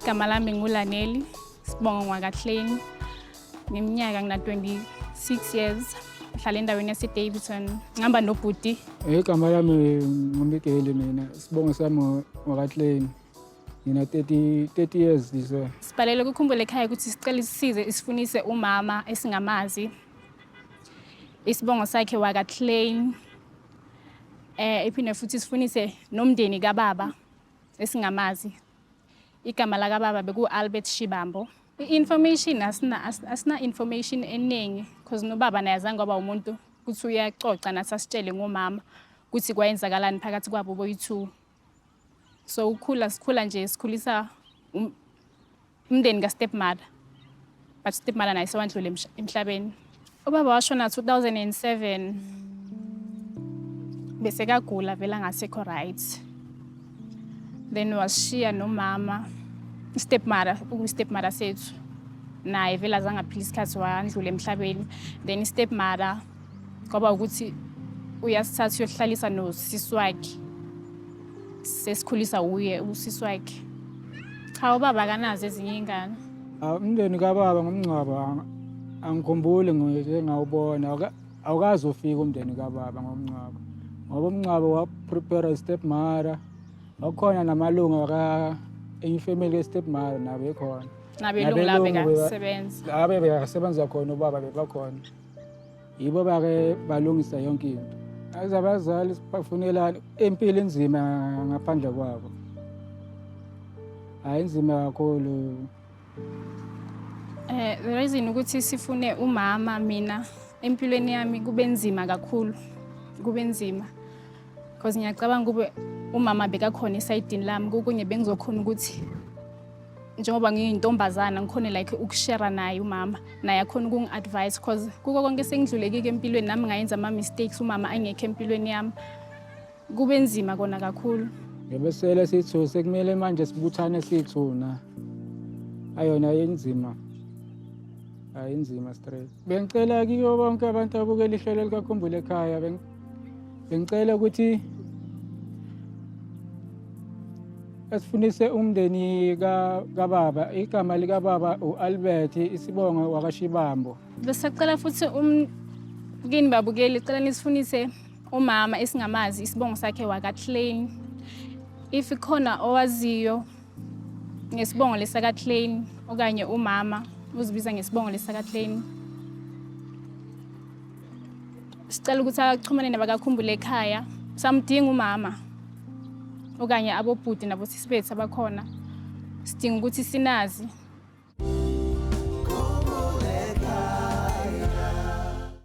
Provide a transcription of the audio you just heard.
Igama lami nguLaneli Sibongo Ngwakahleni. Ngiminyaka ngina-26 years. Ngihlala endaweni yaseDaveyton. Ngihamba nobhuti. Igama lami nguMigeli mina. Sibongo sami Ngwakahleni. Ngina 30 years this year. Sibhalele kuKhumbule Ekhaya ukuthi sicela isisize isifunise umama esingamazi. Isibongo sakhe Wakahleni. Iphinde futhi sifunise nomndeni kababa esingamazi. Igama la kababa beku-Albert Shibambo. I-information asina information eningi because nobaba naye azange waba umuntu kuthi uyacoca nathi asitshele ngomama ukuthi kwayenzakalani phakathi kwabo boyi-2. So sikhula nje sikhulisa umndeni ka-stepmother. But stepmother naye sewandlule emhlabeni. Ubaba washona 2007. Bese kagula vela ngasekho right. Then washiya nomama stepmother sethu naye vela azange aphile isikhathi wandlula emhlabeni. Then stepmother ngoba ukuthi uyasithatha uyohlalisa nosisi wakhe sesikhulisa uye usisi wakhe. Cha ubaba kanazo ezinye ingane. Umndeni kababa ngomncwaba angikhumbuli ngawubona awukazi ufika umndeni kababa ngomncwaba ngoba umncwaba waprepare stepmother wakhona namalunga ifamily stepmother nabe khona Nabelungu labe kasebenza. Labe bekasebenza khona ubaba bebakhona. Yibo bake balungisa yonke into. Azabazali sibafunelana impilo enzima ngaphandle kwabo. Ayinzima kakhulu. The reason ukuthi sifune umama mina empilweni yami kube nzima kakhulu. Kube nzima. Because ngiyacabanga kube umama bekakhona esayidini lami kukunye bengizokhona ukuthi njengoba ngiyintombazana ngikhona like ukushare naye umama naye akhona ukungi-advise because kuko konke sengidlulekike empilweni nami ngayenza ama-mistakes umama angekho empilweni yami. Kube nzima kona kakhulu. Ngebesele sithu sekumele manje sibuthane sithuna. Ayona yenzima. Ayinzima straight. Bengicela kiyo bonke abantu abukela ihlelo likaKhumbule Ekhaya bengicela ukuthi asifunise umndeni kababa. Igama likababa uAlbert Isibongo wakwaShibambo. Besacela futhi kini babukeli cela nisifunise umama esingamazi isibongo sakhe Wakahleni. If ikhona owaziyo ngesibongo lesakahleni okanye umama uzibiza ngesibongo lesakahleni. Sicela ukuthi axhumane nabakaKhumbule Ekhaya. Samdinga umama okanye abobhuti nabosisi bethu abakhona. Sidinga ukuthi sinazi